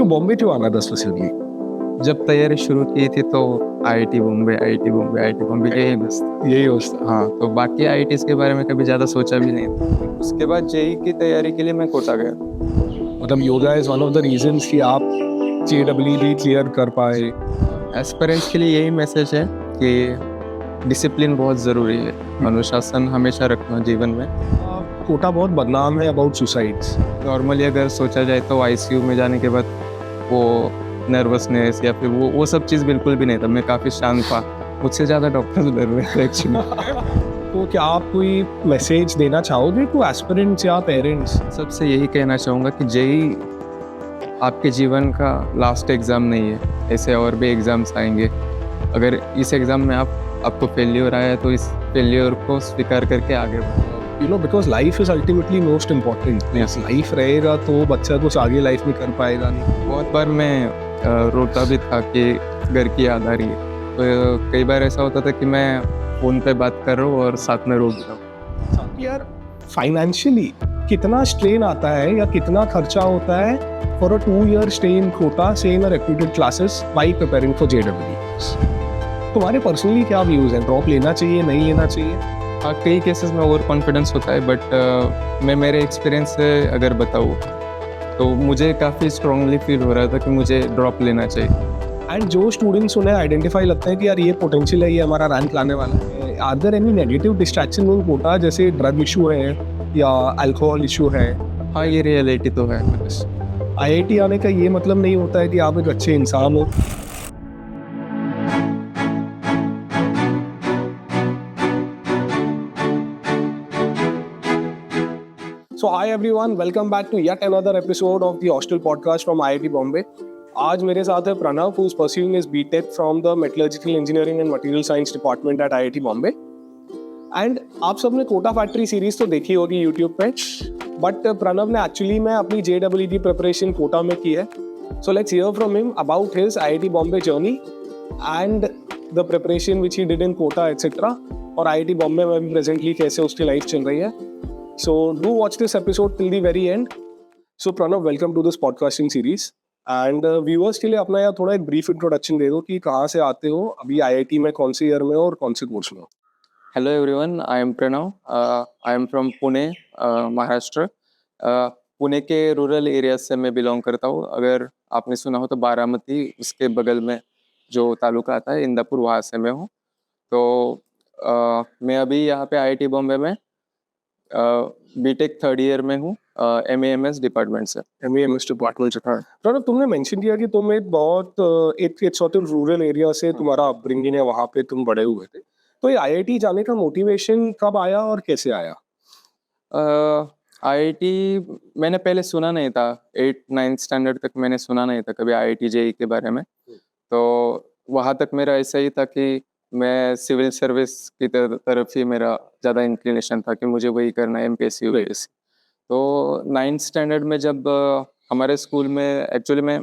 क्यों बॉम्बे क्यों आना 10 फीसदी? जब तैयारी शुरू की थी तो IIT Bombay, IIT Bombay, IIT Bombay यही बस था। यही होता। हाँ, तो बाकी आईआईटीज़ के बारे में कभी ज़्यादा सोचा भी नहीं था। उसके बाद जेईई की तैयारी के लिए मैं कोटा गया। मतलब yoga is one of the reasons कि आप जेईई क्लियर कर पाए। एस्पिरेंट्स के लिए यही मैसेज है कि डिसिप्लिन बहुत ज़रूरी है, अनुशासन हमेशा रखना जीवन में। कोटा बहुत बदनाम है अबाउट सुसाइड्स। नॉर्मली अगर सोचा जाए तो आईसीयू में जाने के बाद वो नर्वसनेस या फिर वो सब चीज़ बिल्कुल भी नहीं था। मैं काफ़ी शांत था, मुझसे ज़्यादा डॉक्टर डर रहे थे एक्चुअली। तो क्या आप कोई मैसेज देना चाहोगे टू एस्पिरेंट्स या पेरेंट्स? सबसे यही कहना चाहूँगा कि जेईई आपके जीवन का लास्ट एग्ज़ाम नहीं है, ऐसे और भी एग्ज़ाम्स आएंगे। अगर इस एग्ज़ाम में आपको फेल्योर आया है तो इस फेल्योर को स्वीकार करके आगे बढ़ो। You know because life is ultimately most important. Life रहेगा तो बच्चा कुछ आगे लाइफ में कर पाएगा नहीं। बहुत बार मैं रोता भी था कि घर की याद आ रही है। तो कई बार ऐसा होता था कि मैं फ़ोन पे बात कर रहा हूँ और साथ में रो भी रहा हूँ। यार फाइनेंशियली कितना स्ट्रेन आता है या कितना खर्चा होता है for a 2-year stay in Kota, से in reputed classes while preparing for JEE? तुम्हारे पर्सनली क्या व्यूज हैं? ड्रॉप लेना चाहिए, नहीं लेना चाहिए? हाँ, कई केसेस में ओवर कॉन्फिडेंस होता है, बट मैं मेरे एक्सपीरियंस से अगर बताऊँ तो मुझे काफ़ी स्ट्रांगली फील हो रहा था कि मुझे ड्रॉप लेना चाहिए। एंड जो स्टूडेंट्स उन्हें आइडेंटिफाई लगता है कि यार ये पोटेंशियल है, ये हमारा रैंक लाने वाला है, are there any negative distraction in Kota, जैसे ड्रग इशू है या अल्कोहल इशू है? हाँ, ये रियलिटी तो है। आईआईटी आने का ये मतलब नहीं होता है कि आप एक अच्छे इंसान हो। So hi everyone, welcome back to yet another episode of the Hostel Podcast from IIT Bombay. आज मेरे साथ है Pranav, who is pursuing his BTech from the Metallurgical Engineering and Material Science Department at IIT Bombay. And आप सबने Kota factory series तो देखी होगी YouTube पे, बट प्रणव ने एक्चुअली में अपनी जेईई की प्रिपरेशन कोटा में की है. So let's hear from him about his IIT Bombay journey and the preparation which he did in Kota etcetera, और आईआईटी बॉम्बे में भी प्रेजेंटली कैसे उसकी लाइफ चल रही है. So do watch this episode till the very end. So Pranav, welcome to this podcasting series. And viewers के लिए अपना यार थोड़ा एक brief introduction दे दो कि कहाँ से आते हो, अभी IIT में कौन से ईयर में हो और कौन से कोर्स में हो. Hello everyone, I am Pranav. I am from Pune, Maharashtra. Pune के रूरल एरिया से मैं बिलोंग करता हूँ. अगर आपने सुना हो तो बारामती, उसके बगल में जो तालुका आता है इंदापुर, वहाँ से मैं हूँ. तो मैं अभी यहाँ पे IIT बॉम्बे में बीटेक 3rd ईयर में हूँ, MEMS डिपार्टमेंट से. MEMS डिपार्टमेंट से. प्रणव, तुमने मेंशन किया कि तुम एक बहुत एक सॉर्ट ऑफ रूरल एरिया से तुम्हारा अपब्रिंगिंग है, वहाँ पे तुम बड़े हुए थे. तो ये IIT जाने का मोटिवेशन कब आया और कैसे आया? IIT मैंने पहले सुना नहीं था. 8-9 स्टैंडर्ड तक मैंने सुना नहीं था कभी IIT जेईई के बारे में. तो वहाँ तक मेरा ऐसा ही था कि मैं सिविल सर्विस की तरफ ही मेरा ज़्यादा इंक्लिनेशन था कि मुझे वही करना है, MPSC UPSC. तो 9th स्टैंडर्ड में जब हमारे स्कूल में एक्चुअली में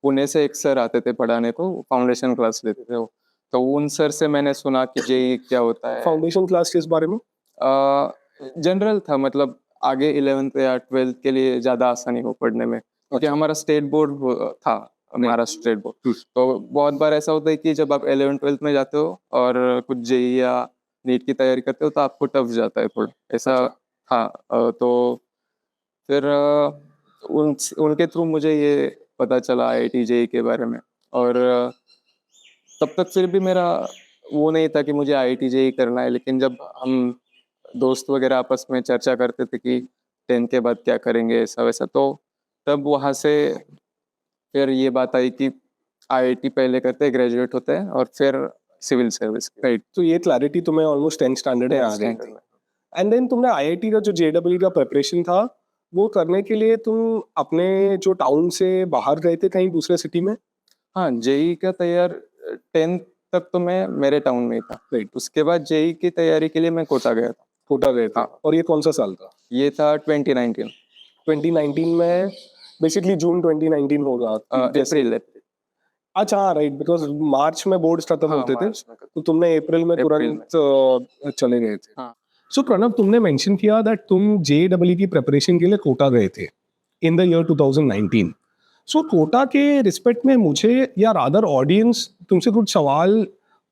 पुणे से एक सर आते थे पढ़ाने को, फाउंडेशन क्लास लेते थे वो. तो उन सर से मैंने सुना कि जेईई क्या होता है. फाउंडेशन क्लास किस बारे में? जनरल था, मतलब आगे 11th या 12th के लिए ज़्यादा आसानी हो पढ़ने में, क्योंकि हमारा स्टेट बोर्ड था, महाराष्ट्र स्टेट बोर्ड. तो बहुत बार ऐसा होता है कि जब आप 11th-12th में जाते हो और कुछ जेईई या नीट की तैयारी करते हो तो आपको टफ जाता है थोड़ा, ऐसा था. तो फिर उनके थ्रू मुझे ये पता चला IIT जेईई के बारे में. और तब तक फिर भी मेरा वो नहीं था कि मुझे IIT जेईई करना है. लेकिन जब हम दोस्त वगैरह आपस में चर्चा करते थे कि 10th के बाद क्या करेंगे, ऐसा वैसा, तो तब वहाँ से फिर ये बात आई कि IIT पहले करते हैं, ग्रेजुएट होते हैं और फिर सिविल सर्विस. राइट. तो ये क्लैरिटी तुम्हें ऑलमोस्ट 10th स्टैंडर्ड में आ गई. एंड देन तुमने IIT का जो जेईई का प्रिपरेशन था वो करने के लिए तुम अपने जो टाउन से बाहर गए थे कहीं दूसरे सिटी में? हाँ, जेईई का तैयार 10th तक तो मैं मेरे टाउन में ही था. राइट. उसके बाद जेईई की तैयारी के लिए मैं कोटा गया था. कोटा गए थे. और ये कौन सा साल था? ये था 2019. 2019 में बेसिकली जून 2019 होगा. अप्रैल. अच्छा, हाँ, राइट, बिकॉज मार्च में बोर्ड्स खत्म होते थे, तो तुमने अप्रैल में तुरंत चले गए थे. हाँ. सो प्रणव, तुमने मेंशन किया दैट तुम जेईई की प्रिपरेशन के लिए कोटा गए थे इन द ईयर 2019. सो कोटा के रिस्पेक्ट में मुझे या रादर ऑडियंस तुमसे कुछ सवाल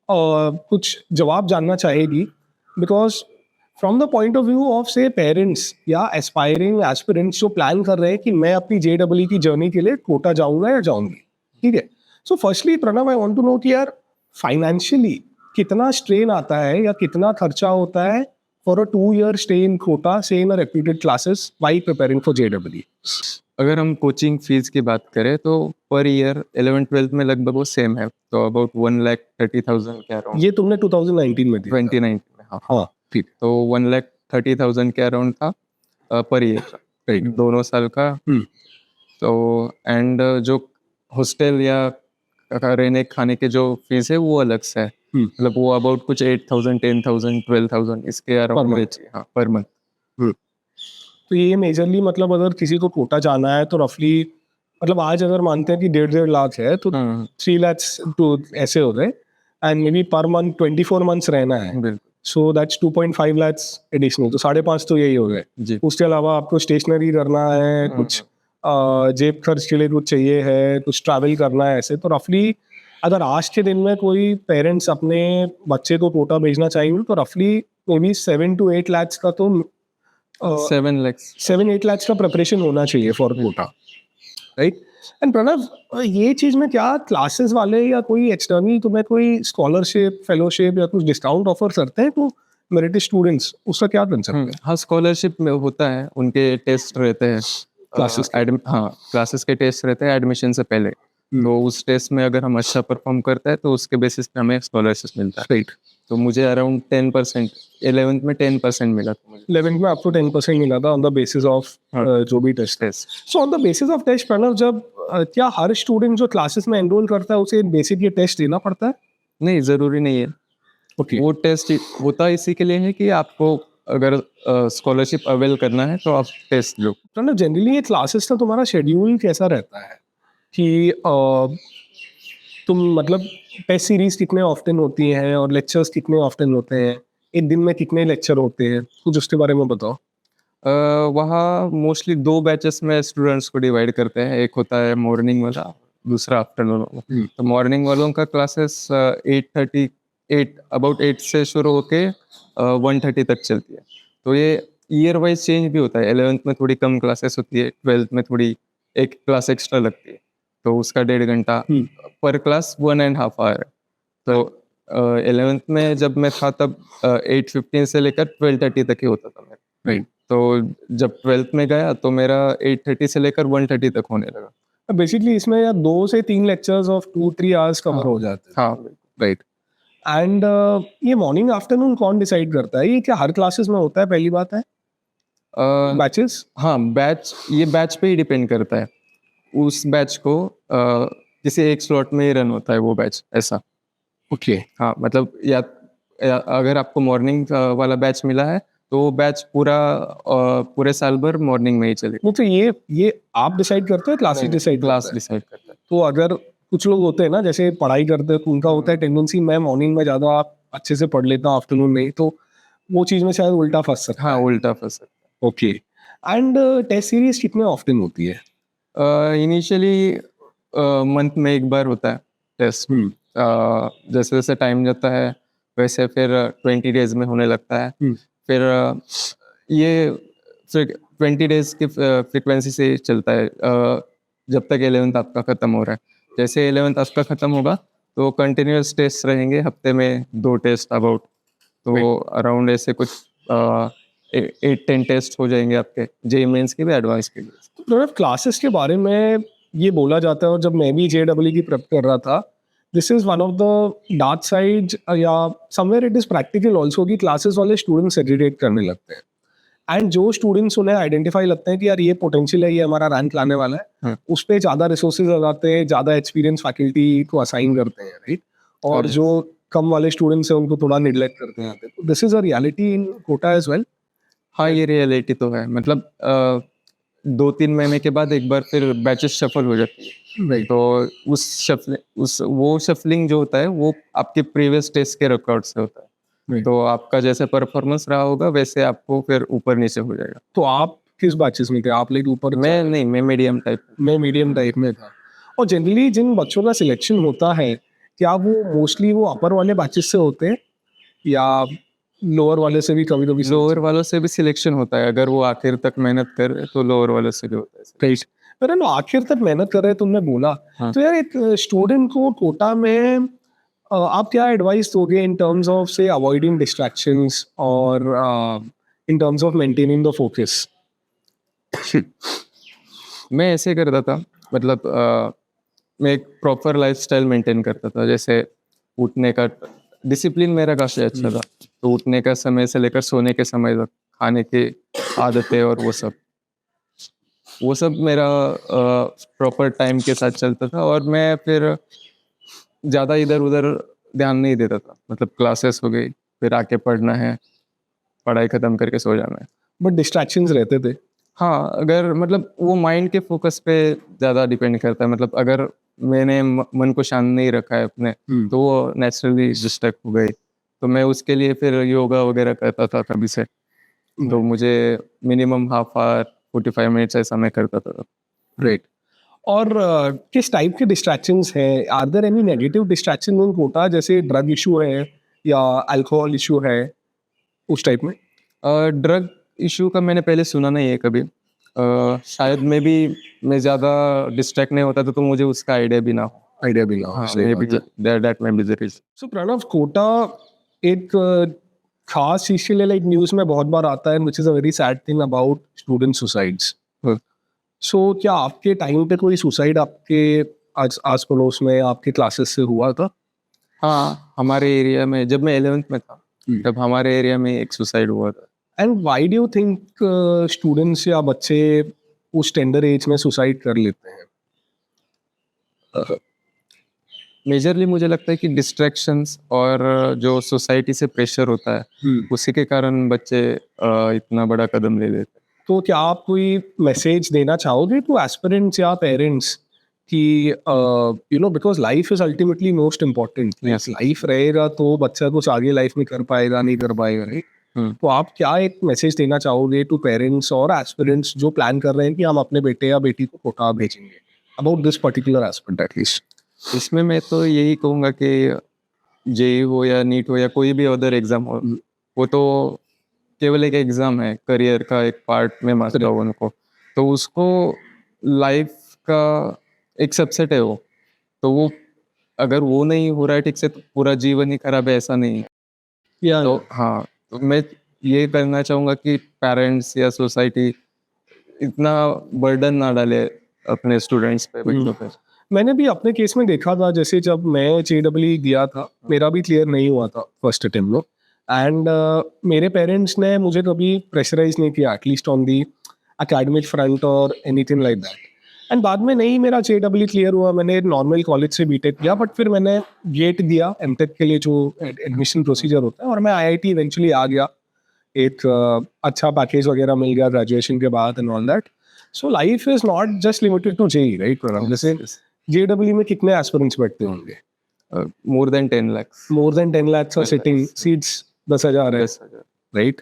कुछ जवाब जानना चाहेगी, because from the point of view of से पेरेंट्स या एस्पायरिंग एस्पिरेंट्स जो प्लान कर रहे हैं कि मैं अपनी JEE की जर्नी के लिए कोटा जाऊंगा या जाऊंगी, ठीक है। So firstly Pranav, I want to know कि यार फाइनेंशियली कितना स्ट्रेन आता है या कितना खर्चा होता है for a 2-year stay in Kota से in a reputed classes while preparing for JEE। अगर हम कोचिंग फीस की बात करें तो पर ईयर 11th-12th में लगभग वो सेम है, तो अबाउट 1,30,000 के अराउंड। ये तुमने 2019 में दिया था। 2019 में, हाँ। हाँ, ठीक। तो 1,30,000 के अराउंड था पर ईयर का, राइट। दोनों साल का। तो एंड जो हॉस्टल या रहने खाने के जो फीस है वो अलग से है, मतलब वो अबाउट कुछ 8,000, 10,000, 12,000 इसके अराउंड रहती है, हाँ, पर मंथ। तो ये मेजरली मतलब अगर किसी को कोटा जाना है तो रफली मतलब आज अगर मानते हैं कि 1.5 लाख है तो 3 लाख तो ऐसे हो गए, and may be per month 24 months रहना है, बिल्कुल। सो दैट्स 2.5 लाख एडिशनल, तो 5.5 तो यही हो गए जी। उसके अलावा आपको स्टेशनरी करना है, कुछ जेब खर्च के लिए कुछ चाहिए है, कुछ ट्रैवल करना है, ऐसे। तो रफली अगर आज के दिन में कोई पेरेंट्स अपने बच्चे को कोटा भेजना चाहेंगे तो रफली मे बी 7 to 8 लाख का तो 7 lakhs 7-8 लाख का प्रिपरेशन होना चाहिए for Kota, right. And Pranav, ये चीज में क्या क्लासेस वाले या कोई एक्सटर्नल तुम्हें कोई स्कॉलरशिप, फेलोशिप या कुछ डिस्काउंट ऑफर करते हैं तो मेरिट स्टूडेंट्स, उसका क्या कंसेप्ट है? हाँ, स्कॉलरशिप में होता है, उनके टेस्ट रहते हैं क्लासेस हाँ, क्लासेस के टेस्ट रहते हैं एडमिशन से पहले। तो उस टेस्ट में अगर हम अच्छा परफॉर्म करते हैं तो उसके बेसिस पे हमें स्कॉलरशिप मिलता है, राइट। तो मुझे अराउंड 10%, 11th में 10% मिला था मुझे। 11th में आपको 10% मिला था ऑन द बेसिस ऑफ जो भी टेस्ट है। So on the basis of test Pranav, जब क्या हर स्टूडेंट जो क्लासेस में एनरोल करता है उसे बेसिक ये टेस्ट देना पड़ता है? नहीं, ज़रूरी नहीं है। ओके। वो टेस्ट होता इसी के लिए है कि आपको अगर स्कॉलरशिप अवेल करना है तो आप टेस्ट लो। प्रणव, जनरली ये क्लासेस का तुम्हारा शेड्यूल कैसा रहता है कि तुम मतलब टेस्ट सीरीज कितने ऑफ्टन होती हैं और लेक्चर्स कितने ऑफ्टन होते हैं, एक दिन में कितने लेक्चर होते हैं, कुछ उसके बारे में बताओ। वहाँ मोस्टली 2 बैचेस में स्टूडेंट्स को डिवाइड करते हैं, एक होता है मॉर्निंग वाला, दूसरा आफ्टरनून वाला। तो मॉर्निंग वालों का क्लासेस 8 अबाउट 8 से शुरू होके 1:30 तक चलती है। तो ये ईयर वाइज चेंज भी होता है, 11th में थोड़ी कम क्लासेस होती है, 12th में थोड़ी एक क्लास एक्स्ट्रा लगती है, तो उसका 1.5 घंटा पर क्लास 1.5 आवर। तो 11th में जब मैं था तब 8:15 से लेकर 12:30 तक ही होता था मेरा, राइट। तो जब 12th में गया तो मेरा 8:30 से लेकर 1:30 तक होने लगा। बेसिकली इसमें या 2 से 3 लेक्चर्स ऑफ 2-3 आवर्स कवर हो जाते हैं। हाँ, राइट। एंड ये मॉर्निंग आफ्टरनून कौन डिसाइड करता है? ये क्या हर क्लासेस में होता है? पहली बात है बैचेस। हाँ, ये बैच पे ही डिपेंड करता है। उस बैच को किसी एक स्लॉट में ही रन होता है वो बैच, ऐसा। ओके। हाँ, मतलब या अगर आपको मॉर्निंग वाला बैच मिला है तो वो बैच पूरे साल भर मॉर्निंग में ही चलेगा। वो तो ये आप डिसाइड करते हो, क्लासेस डिसाइड क्लास डिसाइड करता है। तो अगर कुछ लोग होते हैं ना, जैसे पढ़ाई करते हैं, उनका होता है टेंडेंसी मैं मॉर्निंग में ज़्यादा अच्छे से पढ़ लेता हूँ, आफ्टरनून में, तो वो चीज़ में शायद उल्टा फंस सकता है। हाँ, उल्टा फंस सकता है। ओके। एंड टेस्ट सीरीज कितने ऑफ्टन होती है? इनिशियली मंथ में एक बार होता है टेस्ट। जैसे जैसे टाइम जाता है वैसे फिर 20 डेज में होने लगता है। फिर ये 20 डेज की फ्रिक्वेंसी से चलता है जब तक 11th आपका ख़त्म हो रहा है। जैसे 11th आपका ख़त्म होगा तो कंटिन्यूस टेस्ट रहेंगे, हफ्ते में 2 टेस्ट अबाउट, तो अराउंड ऐसे कुछ 8-10 टेस्ट हो जाएंगे आपके JEE मेंस के भी, एडवांस के भी। तो क्लासेस के बारे में ये बोला जाता है, और जब मैं भी JEE की प्रेप कर रहा था, this is one of the dark side या somewhere it is practical also कि क्लासेस वाले स्टूडेंट्स सेग्रीगेट करने लगते हैं, एंड जो स्टूडेंट्स उन्हें आइडेंटिफाई लगते हैं कि यार ये पोटेंशियल है, ये हमारा रैंक लाने वाला है, उस पर ज़्यादा रिसोर्सेज लगाते हैं, ज़्यादा एक्सपीरियंस फैकल्टी को असाइन करते हैं, राइट। और जो कम वाले स्टूडेंट्स हैं उनको थोड़ा निग्लेक्ट करते हैं। तो this is a reality in Kota as well. हाँ, ये रियलिटी तो है, मतलब 2-3 महीने के बाद एक बार फिर बैचेस शफल हो जाती है। राइट। तो वो शफलिंग जो होता है वो आपके प्रीवियस टेस्ट के रिकॉर्ड से होता है। तो आपका जैसे परफॉर्मेंस रहा होगा वैसे आपको फिर ऊपर नीचे हो जाएगा। तो आप किस बैचेस में थे आप? लाइक ऊपर मैं मीडियम टाइप। मैं मीडियम टाइप में था। और जनरली जिन बच्चों का सिलेक्शन होता है, क्या वो मोस्टली वो अपर वाले बैचेस से होते हैं या लोअर वाले से भी कभी कभी? लोअर वालों से भी सिलेक्शन होता है, अगर वो आखिर तक मेहनत करे तो लोअर वालों से भी होता है। राइट। पर ना आखिर तक मेहनत कर रहे तुमने बोला, हाँ। तो यार एक स्टूडेंट को कोटा में आप क्या एडवाइस दोगे इन टर्म्स ऑफ से अवॉइडिंग डिस्ट्रैक्शंस और in terms of maintaining the focus? मैं ऐसे करता था, मतलब मैं एक प्रॉपर लाइफस्टाइल मेंटेन करता था। जैसे उठने का डिसिप्लिन मेरा काफ़ी अच्छा था, तो उठने का समय से लेकर सोने के समय तक, खाने की आदतें और वो सब मेरा प्रॉपर टाइम के साथ चलता था। और मैं फिर ज़्यादा इधर उधर ध्यान नहीं देता था, मतलब क्लासेस हो गई, फिर आके पढ़ना है, पढ़ाई ख़त्म करके सो जाना है। बट डिस्ट्रैक्शंस रहते थे। हाँ, अगर मतलब वो माइंड के फोकस पे ज़्यादा डिपेंड करता है। मतलब अगर मैंने मन को शांत नहीं रखा है अपने, तो वो नेचुरली डिस्ट्रैक्ट हो गई। तो मैं उसके लिए फिर योगा वगैरह करता था कभी से। तो मुझे मिनिमम हाफ आवर 45 मिनट्स ऐसा मैं करता था। राइट। और किस टाइप के डिस्ट्रैक्शंस हैं? Are there any negative distraction in Kota, जैसे ड्रग इशू है या अल्कोहल इशू है, उस टाइप में? ड्रग इशू का मैंने पहले सुना नहीं है कभी। शायद मैं ज़्यादा डिस्ट्रैक्ट नहीं होता तो मुझे उसका आइडिया भी ना हो। आइडिया भी ना हो। हाँ, that may be the reason. So Pranav, Kota एक खास चीज के लिए लाइक न्यूज में बहुत बार आता है, which is a very sad thing about student suicides. So क्या आपके टाइम पे कोई सुसाइड आपके आस पड़ोस में आपके क्लासेस से हुआ था? हाँ, हमारे एरिया में जब मैं 11th में था, तब हमारे एरिया में एक सुसाइड हुआ था। And why do you think students या बच्चे उस टेंडर एज में सुसाइड कर लेते हैं? मेजरली मुझे लगता है कि डिस्ट्रैक्शंस और जो सोसाइटी से प्रेशर होता है, उसी के कारण बच्चे इतना बड़ा कदम ले लेते हैं। तो क्या आप कोई मैसेज देना चाहोगे टू एस्पिरेंट्स या पेरेंट्स कि you know, because life is ultimately most important. Yes. Life रहेगा तो बच्चा कुछ आगे लाइफ में कर पाएगा, नहीं कर पाएगा, राइट? तो आप क्या एक मैसेज देना चाहोगे टू पेरेंट्स और एस्पिरेंट्स जो प्लान कर रहे हैं कि हम अपने बेटे या बेटी को कोटा भेजेंगे, about this particular aspect at least? इसमें मैं तो यही कहूँगा कि जेई हो या नीट हो या कोई भी अदर एग्जाम हो, वो तो केवल एक एग्जाम है, करियर का एक पार्ट में मानता हूँ उनको। तो उसको लाइफ का एक सबसेट है वो। तो वो अगर वो नहीं हो रहा है ठीक से तो पूरा जीवन ही खराब है, ऐसा नहीं है। या तो हाँ, तो मैं ये करना चाहूँगा कि पेरेंट्स या सोसाइटी इतना बर्डन ना डाले अपने स्टूडेंट्स पे, बच्चों पे। मैंने भी अपने केस में देखा था, जैसे जब मैं जेडब्ल्यू दिया था, मेरा भी क्लियर नहीं हुआ था फर्स्ट अटेम्प्ट में। एंड मेरे पेरेंट्स ने मुझे कभी प्रेशराइज नहीं किया, at least on the academic front और एनीथिंग लाइक दैट। एंड बाद में नहीं मेरा जेडब्ल्यू क्लियर हुआ, मैंने नॉर्मल कॉलेज से बीटेक किया, बट फिर मैंने गेट दिया एमटेक के लिए, जो एडमिशन प्रोसीजर होता है, और मैं आईआईटी इवेंचुअली आ गया। एक अच्छा पैकेज वगैरह मिल गया ग्रेजुएशन के बाद and all that. So life is not just limited to JEE, right Pranav? जैसे जेडब्ल्यू में कितने एस्पिरेंट्स बैठते होंगे? More than 10 lakhs। More than 10 lakhs are sitting, seats 10,000 है, 10,000। राइट?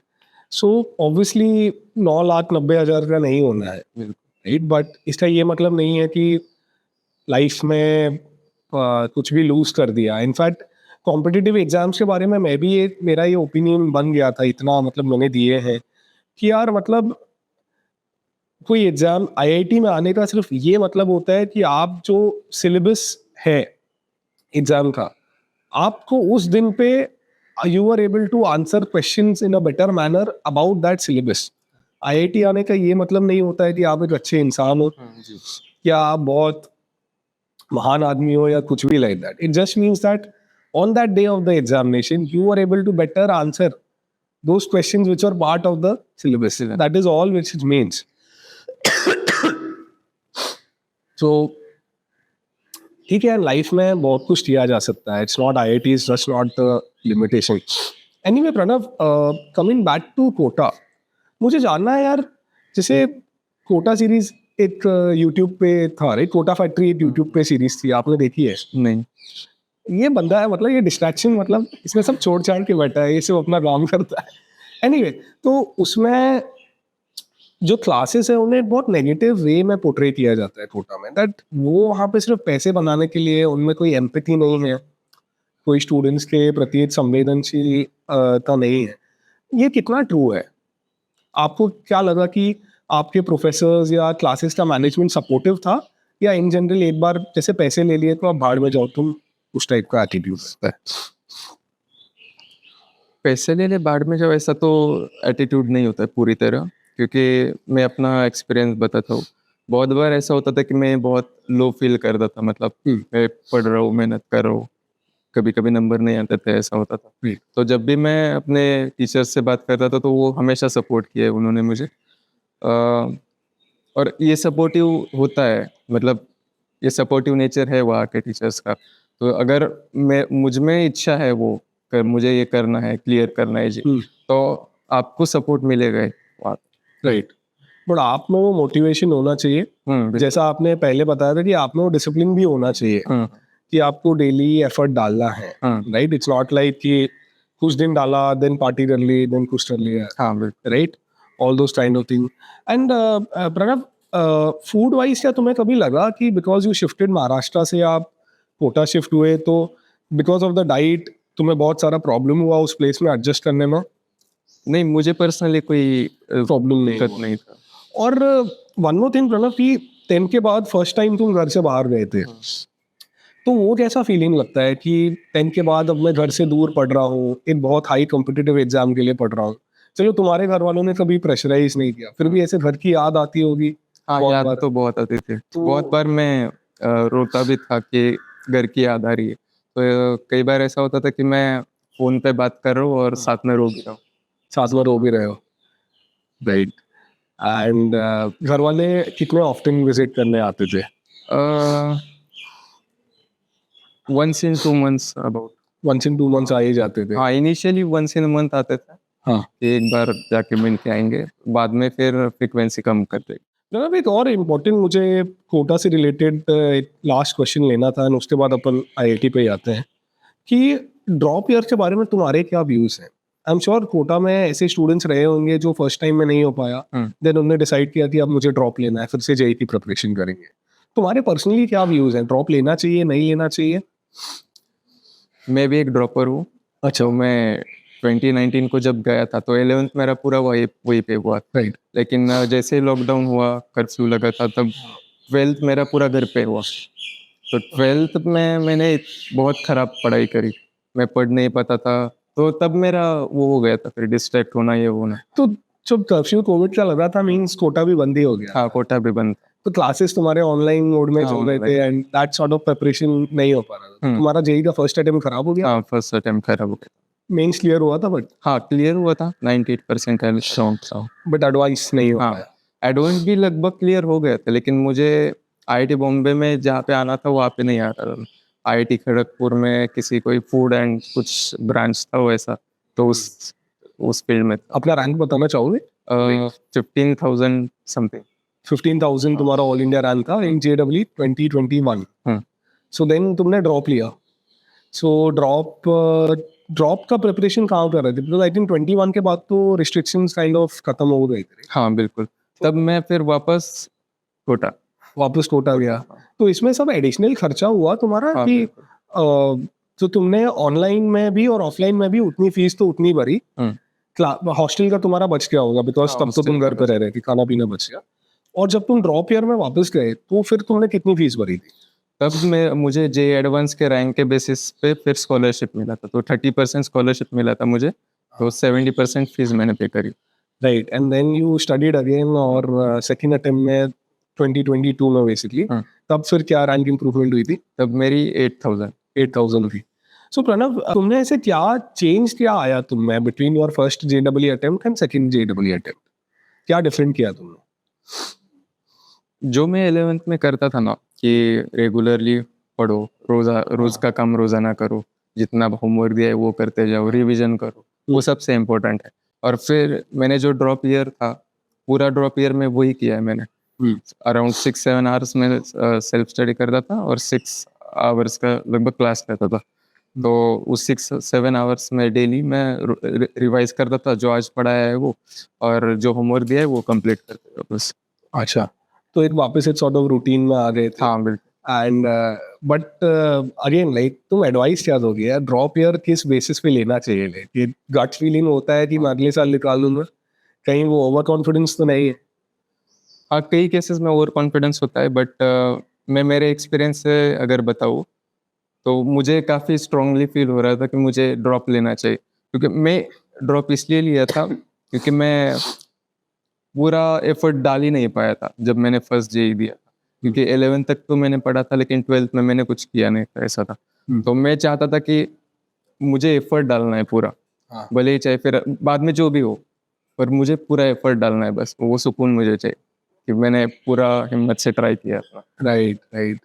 सो ऑब्वियसली 9,90,000 का नहीं होना है, राइट? बट इसका ये मतलब नहीं है कि लाइफ में कुछ भी लूज कर दिया। इनफैक्ट कॉम्पिटिटिव एग्जाम्स के बारे में मैं भी मेरा ये ओपिनियन बन गया था, इतना मतलब मैंने दिए हैं कि यार मतलब कोई एग्जाम आईआईटी में आने का सिर्फ ये मतलब होता है कि आप जो सिलेबस है एग्जाम का, आपको उस दिन पे you are able to answer questions in a better manner about that syllabus. IIT आने का ये मतलब नहीं होता है कि आप एक अच्छे इंसान हो या आप बहुत महान आदमी हो या कुछ भी like that. It just means that on that day of the examination you are able to better answer those questions which are part of the syllabus. That is all which it means. So ठीक है, life में बहुत कुछ किया जा सकता है, it's not IIT is just not the limitation. Anyway Pranav, coming back to Kota, मुझे जानना है यार, जैसे कोटा सीरीज एक यूट्यूब पे था, राइट? कोटा फैक्ट्री एक यूट्यूब पे सीरीज थी, आपने देखी है? नहीं। ये बंदा है, मतलब ये डिस्ट्रैक्शन, मतलब इसमें सब छोड़ छाड़ के बैठा है, ये सब अपना काम करता है। एनीवे, तो उसमें जो क्लासेस है उन्हें बहुत नेगेटिव वे में पोर्ट्रे किया जाता है कोटा में, दैट वो वहाँ पे सिर्फ पैसे बनाने के लिए, उनमें कोई एम्पैथी नहीं है, कोई स्टूडेंट्स के प्रति संवेदनशीलता नहीं है। ये कितना ट्रू है? आपको क्या लगा कि आपके प्रोफेसर्स या क्लासेस का मैनेजमेंट सपोर्टिव था, या इन जनरल एक बार जैसे पैसे ले लिए तो आप भाड़ में जाओ तुम, उस टाइप का एटीट्यूड है? पैसे ले ले बाढ़ में जब, ऐसा तो एटीट्यूड नहीं होता है पूरी तरह, क्योंकि मैं अपना एक्सपीरियंस बताता हूँ। बहुत बार ऐसा होता था कि मैं बहुत लो फील करता था, मतलब मैं पढ़ रहा हूँ, मेहनत कर रहा हूँ, कभी कभी नंबर नहीं आते थे, ऐसा होता था। तो जब भी मैं अपने टीचर्स से बात करता था तो वो हमेशा सपोर्ट किया उन्होंने मुझे। और ये सपोर्टिव होता है, मतलब ये सपोर्टिव नेचर है वहाँ के टीचर्स का। तो अगर मैं मुझ में इच्छा है वो मुझे ये करना है, क्लियर करना है जी, तो आपको सपोर्ट मिलेगा ही वहाँ। राइट, बट आप में वो मोटिवेशन होना चाहिए, जैसा आपने पहले बताया था कि आप में वो डिसिप्लिन भी होना चाहिए कि आपको डेली एफर्ट डालना है। राइट, इट्स नॉट लाइक कि कुछ दिन डाला देन पार्टी कर ली देन कुछ कर लिया। Right, all those kind of thing. And Pranav, food wise क्या तुम्हें कभी लगा कि बिकॉज यू शिफ्टेड महाराष्ट्र से आप कोटा शिफ्ट हुए, तो बिकॉज ऑफ द डाइट तुम्हें बहुत सारा प्रॉब्लम हुआ उस प्लेस में एडजस्ट करने में? नहीं, मुझे पर्सनली कोई प्रॉब्लम नहीं था। और वन मोर थिंग प्रणव, कि 10 के बाद फर्स्ट टाइम तुम घर से बाहर गए थे, तो वो कैसा फीलिंग लगता है कि 10 के बाद अब मैं घर से दूर पढ़ रहा हूँ, एक बहुत हाई कॉम्पिटिटिव एग्जाम के लिए पढ़ रहा हूँ। चलो तुम्हारे घर वालों ने कभी प्रेशराइज नहीं किया, फिर भी ऐसे घर की याद आती होगी? हाँ, याद तो बहुत आती थी। बहुत बार मैं रोता भी था कि घर की याद आ रही है। तो कई बार ऐसा होता था कि मैं फोन पे बात कर रहा हूँ और साथ में रो भी रहा हूँ। साथ में रो भी रहे हो? राइट। एंड घर वाले कितने ऑफ्टन विजिट करने आते थे? once in 2 months about. Once in 2 months आ ही जाते थे? हाँ, initially once in a month आते थे। हाँ, एक बार जाके मिल के आएंगे, बाद में फिर फ्रिक्वेंसी कम कर देंगे। जनाब एक और इम्पोर्टेंट मुझे कोटा से रिलेटेड लास्ट क्वेश्चन लेना था, और उसके बाद अपन आईआईटी पे ही आते हैं, कि ड्रॉप ईयर के बारे में तुम्हारे क्या व्यूज़ हैं? आई एम श्योर कोटा में ऐसे स्टूडेंट्स रहे होंगे जो फर्स्ट टाइम में नहीं हो पाया, देन उन्होंने डिसाइड किया कि अब मुझे ड्रॉप लेना है, फिर से जेईई की प्रिपरेशन करेंगे। तुम्हारे पर्सनली क्या व्यूज़ हैं, ड्रॉप लेना चाहिए नहीं लेना चाहिए? मैं भी एक ड्रॉपर हूँ। अच्छा। तो मैं 2019 को जब गया था तो 11th मेरा पूरा वही पे हुआ। राइट। लेकिन जैसे ही लॉकडाउन हुआ, कर्फ्यू लगा था, तब 12th मेरा पूरा घर पे हुआ। तो 12th में मैंने बहुत ख़राब पढ़ाई करी, मैं पढ़ नहीं पाता था। तो तब मेरा वो हो गया था, फिर डिस्ट्रैक्ट होना, ये होना। तो जब कर्फ्यू कोविड का लगा था, मीन्स कोटा भी बंद ही हो गया? हाँ, कोटा भी बंद। तो क्लासेस तुम्हारे ऑनलाइन मोड में हाँ, चल रहे थे, and that sort of preparation नहीं हो पा रहा था। तुम्हारा जेईई का फर्स्ट अटेम्प्ट खराब हो गया? हाँ, फर्स्ट अटेम्प्ट खराब हो गया। मेंस क्लियर हुआ था? बट हाँ, क्लियर हुआ था, 98% है स्ट्रॉन्ग। बट एडवांस नहीं हो पाया? एडवांस भी लगभग क्लियर हो गया था, लेकिन मुझे आईआईटी बॉम्बे में जहाँ पे आना था वहाँ पे नहीं आ रहा था। आईआईटी खड़गपुर में किसी कोई फूड एंड कुछ ब्रांच था वैसा, तो उस फील्ड में अपना रैंक बताना चाहोगे? 15,000 समथिंग। 15,000 तुम्हारा ऑल इंडिया रैंक था इन जेडब्ल्यू 2021। सो देन तुमने ड्रॉप लिया। सो ड्रॉप का प्रिपरेशन कहाँ कर रहे थे? बिकॉज आई थिंक 21 के बाद तो रिस्ट्रिक्शंस काइंड ऑफ खत्म हो गए थे। हाँ, बिल्कुल। तब मैं फिर वापस कोटा गया। तो इसमें सब एडिशनल खर्चा हुआ तुम्हारा? हाँ, कि तो तुमने ऑनलाइन में भी और ऑफलाइन में भी उतनी फीस तो उतनी भरी, हॉस्टल का तुम्हारा बच गया होगा बिकॉज तब तो तुम घर पे रह रहे थे, खाना पीना बच गया। और जब तुम ड्रॉप ईयर में वापस गए तो फिर तुमने कितनी फीस भरी थी? तब मुझे जे एडवांस के रैंक के बेसिस पे फिर स्कॉलरशिप मिला था, तो 30% स्कॉलरशिप मिला था मुझे, तो 70% फीस मैंने पे करी। Right, and then you studied again, और सेकंड अटेम्प्ट में 2022 में बेसिकली, तब फिर क्या रैंक इंप्रूवमेंट हुई थी? तब मेरी 8,000 हुई। सो प्रणव, तुमने ऐसे क्या चेंज क्या आया तुम में between your first JW attempt and second JW attempt? क्या डिफरेंट किया तुमने? जो मैं 11th में करता था ना, कि रेगुलरली पढ़ो, रोज का काम रोजाना करो, जितना होमवर्क दिया है वो करते जाओ, रिवीजन करो, वो सबसे इम्पोर्टेंट है। और फिर मैंने जो ड्रॉप ईयर था, पूरा ड्रॉप ईयर में वही किया है मैंने। अराउंड 6-7 आवर्स में सेल्फ स्टडी करता था और 6 आवर्स का लगभग क्लास रहता था। तो उस 6-7 आवर्स में डेली मैं रिवाइज करता था जो आज पढ़ाया है वो, और जो होमवर्क दिया है वो कंप्लीट करते था बस। अच्छा, तो एक वापस एक सॉर्ट ऑफ रूटीन में आ गए थे। हाँ बिल्कुल। एंड बट अगेन लाइक तुम एडवाइस क्या दोगे यार, ड्रॉप ईयर किस बेसिस पे लेना चाहिए? कि गट फीलिंग होता है कि मैं अगले साल निकाल लूंगा, कहीं वो ओवर कॉन्फिडेंस तो नहीं है? हाँ, कई केसेस में ओवर कॉन्फिडेंस होता है, बट मैं मेरे एक्सपीरियंस से अगर बताऊँ तो मुझे काफ़ी स्ट्रांगली फील हो रहा था कि मुझे ड्रॉप लेना चाहिए, क्योंकि मैं ड्रॉप इसलिए लिया था क्योंकि मैं पूरा एफर्ट डाल ही नहीं पाया था जब मैंने फर्स्ट जेई दिया था, क्योंकि 11th तक तो मैंने पढ़ा था लेकिन 12th में मैंने कुछ किया नहीं था, ऐसा था। तो मैं चाहता था कि मुझे एफर्ट डालना है पूरा, हाँ। भले ही चाहे फिर बाद में जो भी हो, पर मुझे पूरा एफर्ट डालना है, बस वो सुकून मुझे चाहिए कि मैंने पूरा हिम्मत से ट्राई किया था। राइट राइट,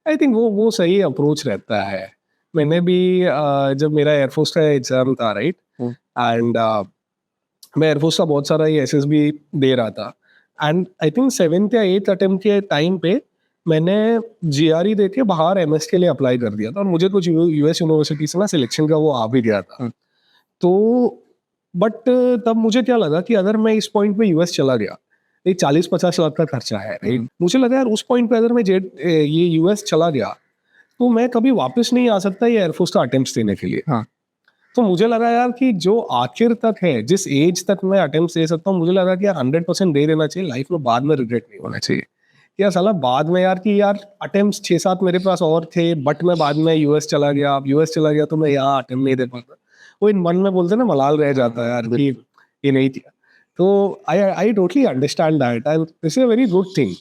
आई थिंक वो सही अप्रोच रहता है। मैंने भी जब मेरा एयरफोर्स का एग्जाम था, राइट, एंड मैं एयरफोर्स का बहुत सारा ये एसएसबी दे रहा था, एंड आई थिंक 7th या 8th अटेम्प्ट के टाइम पे मैंने जीआरई दे के बाहर एमएस के लिए अप्लाई कर दिया था, और मुझे कुछ यूएस यूनिवर्सिटी से ना सिलेक्शन का वो आ भी गया था। तो बट तब मुझे क्या लगा कि अगर मैं इस पॉइंट पे यूएस चला गया, ये 40-50 लाख का खर्चा है, राइट, मुझे लगा यार उस पॉइंट पे अगर मैं ये यूएस चला गया तो मैं कभी वापस नहीं आ सकता ये एयरफोर्स का अटेम्प्ट देने के लिए। हाँ। तो मुझे लगा यार कि जो आखिर तक है, जिस एज तक मैं अटेम्प्ट दे सकता हूँ, मुझे लगा कि यार 100% दे देना चाहिए, लाइफ में बाद में रिग्रेट नहीं होना चाहिए। यार साला बाद में यार कि यार अटेम्प्ट 6-7 मेरे पास और थे, बट मैं बाद में यूएस चला गया, अब यूएस चला गया तो मैं यहाँ अटेम्प्ट नहीं दे पाता। वो इन मन में बोलते ना मलाल रह जाता है यार कि ये नहीं किया। तो I totally understand that, and this is a very good thing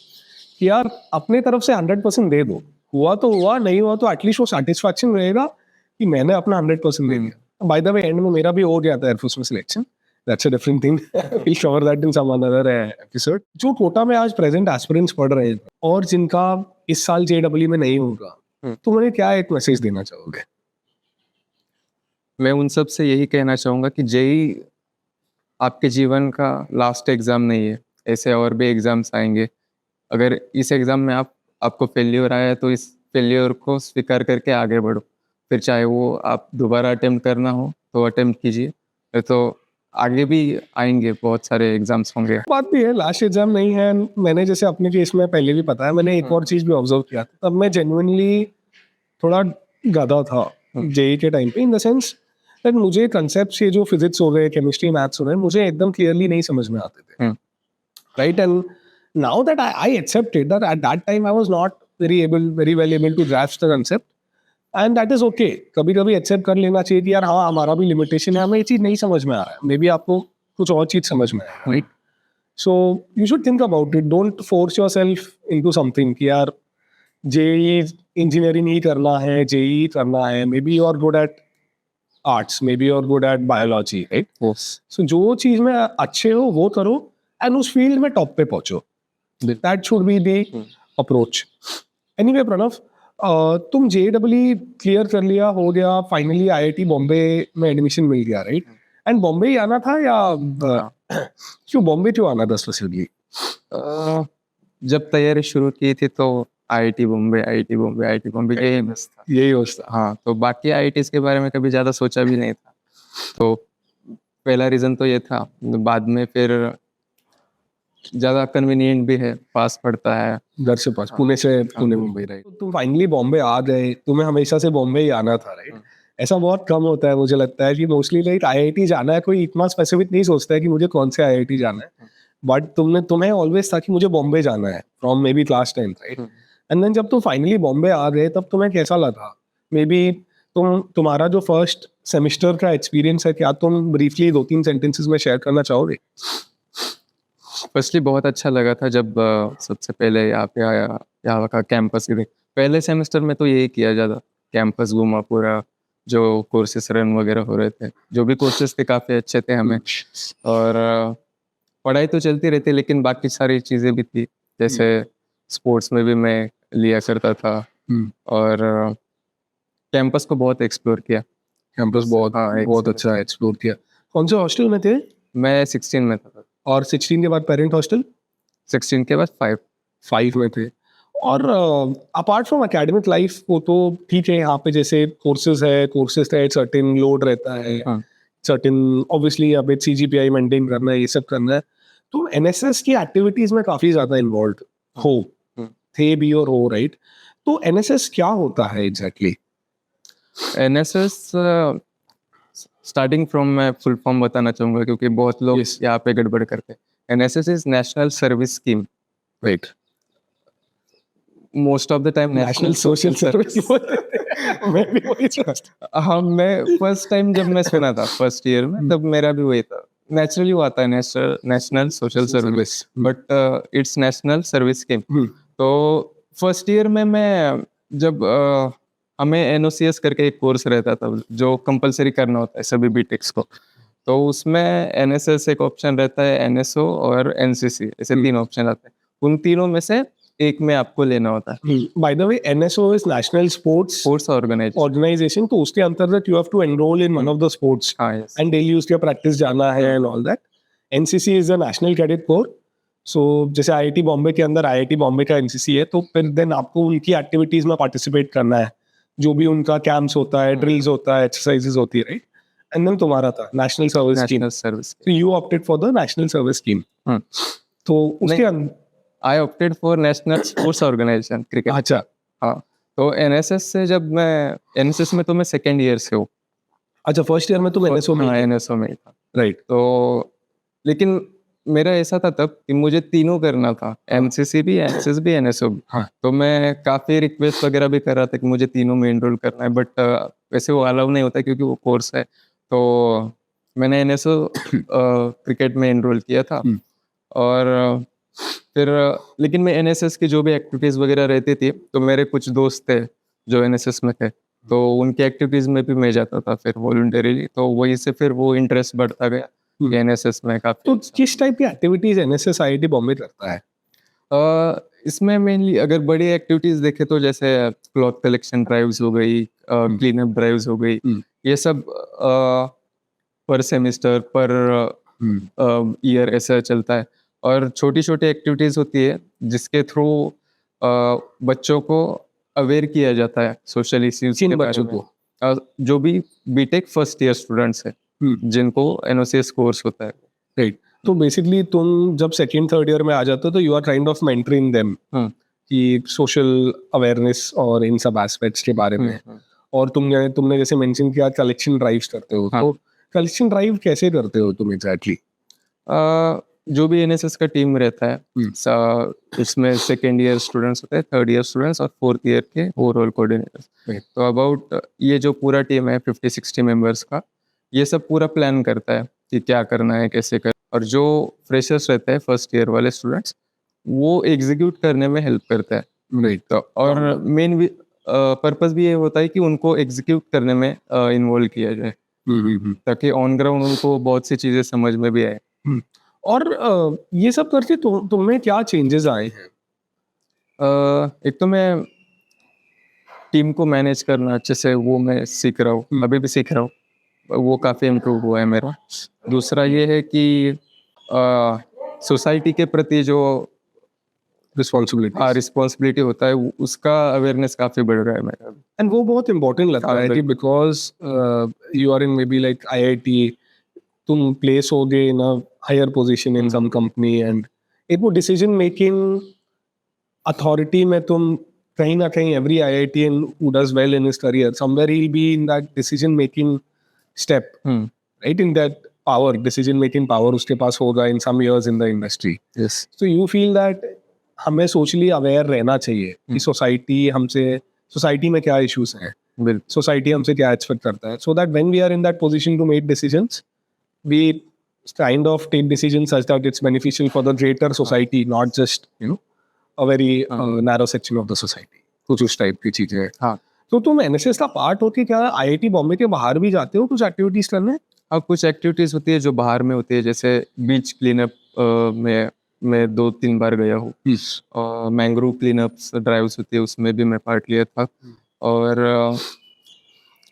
कि यार अपने तरफ से 100% दे दो। हुआ तो हुआ, नहीं हुआ तो एटलीस्ट वो सेटिस्फैक्शन रहेगा कि मैंने अपना 100% दे दिया। बाय द वे एंड में मेरा भी हो गया था एयरफोर्स में selection, that's a different thing, we cover that in some another episode. जो कोटा में आज प्रेजेंट एस्पिरेंट्स पढ़ रहे हैं और जिनका इस साल जेडब्ल्यू में नहीं होगा, तो उन्हें क्या एक मैसेज देना चाहोगे? मैं उन सब से यही कहना चाहूँगा कि जेई आपके जीवन का लास्ट एग्ज़ाम नहीं है, ऐसे और भी एग्ज़ाम्स आएंगे। अगर इस एग्ज़ाम में आपको फेल्योर आया है तो इस फेल्योर को स्वीकार करके आगे बढ़ो, फिर चाहे वो आप दोबारा अटेम्प्ट करना हो तो अटेम्प्ट कीजिए, नहीं तो आगे भी आएंगे, बहुत सारे एग्ज़ाम्स होंगे। बात भी है, लास्ट एग्जाम नहीं है। मैंने जैसे अपने केस में पहले भी पता है, मैंने एक और चीज भी ऑब्जर्व किया था, तब मैं जेन्युइनली थोड़ा गधा था जेई के टाइम पे, इन द सेंस दैट मुझे कंसेप्ट्स, ये जो फिजिक्स हो गए, केमिस्ट्री, मैथ्स हो गए, मुझे एकदम क्लियरली नहीं समझ में आते थे, right? And now that I accepted that at that time I was not very well able to grasp the concept, and that is okay. कभी कभी एक्सेप्ट कर लेना चाहिए कि यार हाँ, हमारा भी लिमिटेशन है, हमें ये चीज नहीं समझ में आ रहा है, मे बी आपको कुछ और चीज समझ में आए, right? So you should think about it, don't force yourself into something कि यार जेई इंजीनियरिंग ही करना है, जेई करना है, maybe you are good at arts, maybe you are good at biology, right? So जो चीज में अच्छे हो वो करो, एंड उस फील्ड में टॉप पे पहुंचो, that should be the approach. Anyway Pranav, तुम जेडब्ल्यू क्लियर कर लिया, हो गया, फाइनली आईआईटी बॉम्बे में एडमिशन मिल गया, राइट? एंड बॉम्बे ही आना था या क्यों बॉम्बे क्यों आना था स्पेसिफिकली? जब तैयारी शुरू की थी तो IIT Bombay, IIT Bombay, IIT Bombay यही बस था। यही होता। हाँ, तो बाकी आईआईटीज के बारे में कभी ज़्यादा सोचा भी नहीं था। तो पहला रीज़न तो ये था, बाद में फिर ज़्यादा कन्वीनियंट भी है, पास पड़ता है घर से पास, पुणे से पुणे मुंबई, राइट? तुम फाइनली बॉम्बे आ गए, तुम्हें हमेशा से बॉम्बे ही आना था, राइट? ऐसा बहुत कम होता है, मुझे लगता है कि मोस्टली लाइक आईआईटी जाना है, कोई इतना स्पेसिफिक नहीं सोचता है कि मुझे कौन से आईआईटी जाना है, बट तुम्हें ऑलवेज था कि मुझे बॉम्बे जाना है from maybe class 10, right? And then जब तुम फाइनली बॉम्बे आ गए तब तुम्हें कैसा लगा? मे बी तुम्हारा जो फर्स्ट सेमेस्टर का एक्सपीरियंस है, क्या तुम ब्रीफली 2-3 सेंटेंसेस में शेयर करना चाहोगे? फर्स्टली बहुत अच्छा लगा था जब सबसे पहले यहाँ पे आया, यहाँ का कैंपस ही पहले सेमेस्टर में तो यही किया ज़्यादा, कैंपस घूमा पूरा, जो कोर्सेस रन वगैरह हो रहे थे, जो भी कोर्सेस थे काफ़ी अच्छे थे हमें, और पढ़ाई तो चलती रहती लेकिन बाकी सारी चीज़ें भी थी, जैसे स्पोर्ट्स में भी मैं लिया करता था, और कैंपस को बहुत एक्सप्लोर किया। कैंपस बहुत, हाँ, बहुत अच्छा एक्सप्लोर किया। कौन से हॉस्टल में थे? मैं 16 में था। और 16 के बाद पेरेंट हॉस्टल? 16 के बाद 5 5 में थे। और अपार्ट फ्रॉम एकेडमिक लाइफ वो तो ठीक है, यहाँ पे जैसे कोर्सेज है, सर्टेन लोड रहता है, हाँ। सर्टेन ऑब्वियसली अभी CGPI मेंटेन करना है, ये सब करना है, तो NSS की एक्टिविटीज में काफी ज्यादा इन्वॉल्व हो, थे भी और हो, राइट? तो NSS क्या होता है एग्जैक्टली? NSS स्टार्टिंग फ्रॉम मैं फुल फॉर्म बताना चाहूँगा क्योंकि बहुत लोग Yes. यहाँ पे गड़बड़ करते हैं। NSS is national service scheme. Right, most of the time national social service मैं भी वही सोचता। हाँ, मैं फर्स्ट टाइम जब मैं सुना था फर्स्ट ईयर में तब मेरा भी वही था। नेचुरली वो आता है national social service, but it's national service scheme. तो फर्स्ट ईयर में मैं जब हमें NOCS करके एक कोर्स रहता था जो कंपलसरी करना होता है सभी बीटेक्स को, तो उसमें NSS एक ऑप्शन रहता है, NSO और NCC, ऐसे 3 ऑप्शन आते हैं। उन तीनों में से एक में आपको लेना होता है। By the way, NSO is national sports organisation, तो उसके अंतर्गत you have to enrol in one of the sports हाँ, yes. एंड डेली उसके प्रैक्टिस जाना है and all that. NCC is a national cadet corps. So जैसे IIT Bombay के अंदर IIT बॉम्बे का NCC है, तो फिर देन आपको उनकी एक्टिविटीज में पार्टिसिपेट करना है, जो भी उनका कैंप्स होता है, ड्रिल्स होता है, एक्सरसाइजेज होती है, राइट? एंड देन तुम्हारा था नेशनल सर्विस स्कीम, तो you opted for the national service scheme. तो उसके I opted for national sports organisation cricket. अच्छा, हाँ, तो NSS से जब मैं NSS में तो मैं सेकेंड ईयर से हूँ। अच्छा, फर्स्ट ईयर में तुम NSO में? हाँ, NSO में ही था, राइट। तो लेकिन मेरा ऐसा था तब कि मुझे तीनों करना था, NCC भी, NSS भी, NSO भी। हाँ। तो मैं काफ़ी रिक्वेस्ट वगैरह भी कर रहा था कि मुझे तीनों में एनरोल करना है, बट वैसे वो अलाउ नहीं होता क्योंकि वो कोर्स है। तो मैंने NSO क्रिकेट में एनरोल किया था। और फिर लेकिन मैं NSS की जो भी एक्टिविटीज़ वगैरह रहती थी, तो मेरे कुछ दोस्त थे जो NSS में थे, तो उनकी एक्टिविटीज़ में भी मैं जाता था फिर वॉलंटरीली, तो वहीं से फिर वो इंटरेस्ट बढ़ता गया कि NSS में काफ़ी। तो किस टाइप की एक्टिविटीज NSS IIT बॉम्बे करता है? इसमें मेनली अगर बड़ी एक्टिविटीज़ देखें तो जैसे क्लॉथ कलेक्शन ड्राइव्स हो गई, क्लीन अप ड्राइव्स हो गई, ये सब पर सेमिस्टर पर ईयर ऐसा चलता है। और छोटी-छोटी एक्टिविटीज़ होती है जिसके थ्रू बच्चों को अवेयर किया जाता है सोशल इश्यूज़ के बारे में। जो भी बीटेक फर्स्ट ईयर स्टूडेंट्स हैं, जिनको NOCS कोर्स होता है। राइट। तो बेसिकली तुम जब सेकेंड थर्ड ईयर में आ जाते हो तो you are kind of mentoring them कि सोशल अवेयरनेस और इन सब एस्पेक्ट्स के बारे में। और तुमने जैसे मेंशन किया कलेक्शन ड्राइव्स करते हो, तो कलेक्शन ड्राइव कैसे करते हो तुम एग्जैक्टली? जो भी NSS का टीम रहता है, इसमें सेकेंड ईयर स्टूडेंट्स होते हैं, थर्ड ईयर स्टूडेंट्स और फोर्थ ईयर के ओवरऑल कोऑर्डिनेटर्स। तो अबाउट ये जो पूरा टीम है 50-60 मेंबर्स का, ये सब पूरा प्लान करता है कि क्या करना है, कैसे करना है। और जो फ्रेशर्स रहते हैं फर्स्ट ईयर वाले स्टूडेंट्स, वो एग्जीक्यूट करने में हेल्प करता है। राइट। तो और मेन पर्पस भी ये होता है कि उनको एग्जीक्यूट करने में इन्वॉल्व किया जाए, ताकि ऑन ग्राउंड उनको बहुत सी चीज़ें समझ में भी आए। और ये सब करके तुम्हें क्या चेंजेस आए हैं? एक तो मैं टीम को मैनेज करना अच्छे से वो मैं सीख रहा हूँ, अभी भी सीख रहा हूँ, वो काफ़ी इम्प्रूव हुआ है मेरा। दूसरा ये है कि सोसाइटी के प्रति जो रिस्पॉन्सिबिलिटी होता है उसका अवेयरनेस काफ़ी बढ़ रहा है मेरा। एंड वो बहुत इम्पोर्टेंट लगता है कि because you are in maybe like IIT, तुम प्लेस होगे in a higher position in some company, and एक वो डिसीजन मेकिंग अथॉरिटी में तुम कहीं ना कहीं every IITian who does well in his career, somewhere he'll be in that decision making step, right? In that power, decision making power उसके पास होगा in some years in the industry. Yes. So you feel that हमें socially aware रहना चाहिए कि society में क्या issues हैं, society हमसे क्या एक्सपेक्ट करता है, so that when we are in that position to make decisions, we kind of take decisions such that it's beneficial for the greater society, not just a very narrow section of the society. कुछ उस type की चीजें हैं। हाँ। तो तुम NSS का part होके क्या IIT बॉम्बे के बाहर भी जाते हो कुछ एक्टिविटीज करने? हाँ, कुछ एक्टिविटीज होती है जो बाहर में होती है, जैसे बीच क्लीनअप में मैं 2-3 बार गया हूँ, और मैंग्रोव क्लीनअप्स ड्राइव्स होती है उसमें भी मैं पार्ट लिया था। और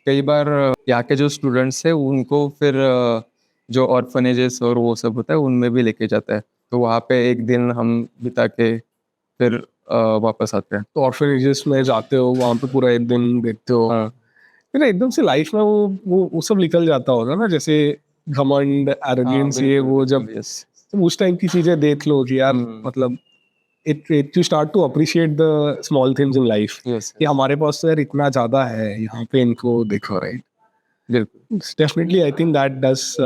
कई बार यहाँ के जो स्टूडेंट्स हैं उनको फिर जो ऑर्फनेजेस और वो सब होता है उनमें भी लेके जाता है, तो वहाँ पे एक दिन हम बिता के फिर वापस आते हैं। तो ऑर्फनेजेस में जाते हो, वहाँ पे पूरा एक दिन देखते हो, हाँ फिर एकदम से लाइफ में वो सब निकल जाता होगा ना, जैसे घमंड, एरोगेंस, ये वो, जब यस तो उस टाइम की चीजें देख लो कि यार मतलब it you start to appreciate the small things in life, yes कि हमारे पास तो यार इतना ज्यादा है, यहाँ पे इनको देखो, राइट? बिल्कुल definitely I think that does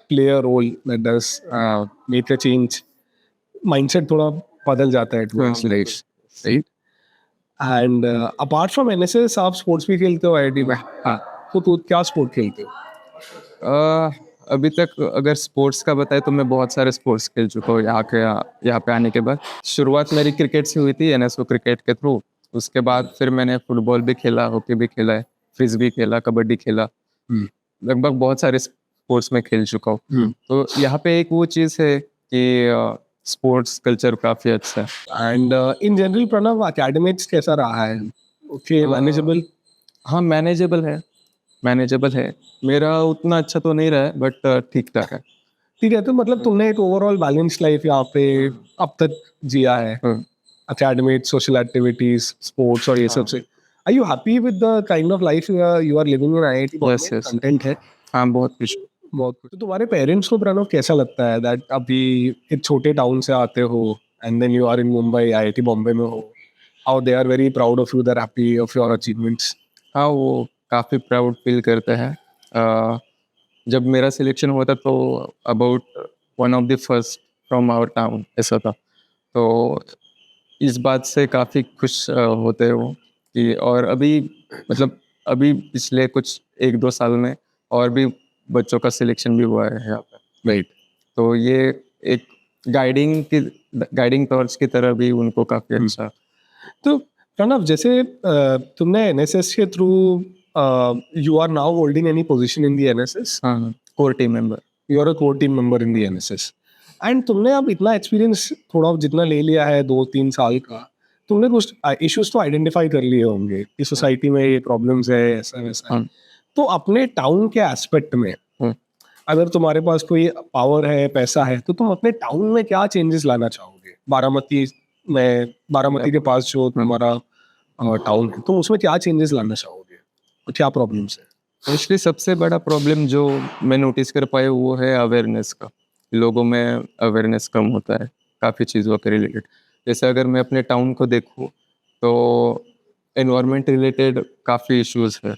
play a role, that does make a change, mindset थोड़ा बदल जाता है towards life, right? And apart from NSS आप स्पोर्ट्स भी खेलते हो आईआईटी में? हाँ, तो क्या स्पोर्ट खेलते हो? अभी तक अगर स्पोर्ट्स का बताए तो मैं बहुत सारे स्पोर्ट्स खेल चुका हूँ यहाँ पे आने के बाद। शुरुआत मेरी क्रिकेट से हुई थी, एनएसओ क्रिकेट के थ्रू। उसके बाद फिर मैंने फुटबॉल भी खेला, हॉकी भी खेला है, फ्रिस्बी खेला, कबड्डी खेला, लगभग बहुत सारे स्पोर्ट्स में खेल चुका हूँ। तो यहाँ पे एक वो चीज़ है कि स्पोर्ट्स कल्चर काफ़ी अच्छा है। And in general Pranav, academics कैसा रहा है? Okay, manageable? हाँ मैनेजेबल है। मेरा उतना अच्छा तो नहीं रहा है बट ठीक ठाक है। ठीक है, तो मतलब तुमने एक ओवरऑल बैलेंस लाइफ यहाँ पे अब तक जिया है, एकेडमिक्स, सोशल एक्टिविटीज, स्पोर्ट्स और ये सब से। Are you happy with the kind of life you are living in IIT Bombay? Yes, yes. Content है? हाँ बहुत कुछ। बहुत कुछ। तो तुम्हारे पेरेंट्स को प्रणव कैसा लगता है दैट अभी एक छोटे टाउन से आते हो and then you are in Mumbai, IIT Bombay में हो? How they are very proud of you, they are happy of your achievements? हाँ वो काफ़ी प्राउड फील करते हैं। जब मेरा सिलेक्शन हुआ था तो about one of the first from our town ऐसा था। तो इस बात से काफ़ी खुश होते हैं वो कि और अभी मतलब अभी पिछले कुछ 1-2 साल में और भी बच्चों का सिलेक्शन भी हुआ है यहाँ पे, राइट। तो ये एक गाइडिंग टॉर्च की तरह भी उनको काफ़ी अच्छा। तो प्रणव, जैसे तुमने एनएसएस के through, you are now holding any position in the NSS? हाँ core team member. You are a core team member in the NSS, and तुमने अब इतना एक्सपीरियंस थोड़ा जितना ले लिया है 2-3 साल का, तुमने कुछ इश्यूज तो आइडेंटिफाई कर लिए होंगे कि सोसाइटी में ये प्रॉब्लम्स है, ऐसा वैसा है। हाँ। तो अपने टाउन के एस्पेक्ट में, हाँ। अगर तुम्हारे पास कोई पावर है, पैसा है, तो तुम अपने टाउन में क्या चेंजेस लाना चाहोगे? बारामती के पास जो तुम्हारा टाउन है, तुम उसमें क्या चेंजेस लाना चाहोगे और क्या प्रॉब्लम्स है? एक्चुअली सबसे बड़ा प्रॉब्लम जो मैं नोटिस कर पाया वो है अवेयरनेस का। लोगों में अवेयरनेस कम होता है काफ़ी चीज़ों के रिलेटेड। जैसे अगर मैं अपने टाउन को देखूँ तो एनवायरनमेंट रिलेटेड काफ़ी इश्यूज़ है।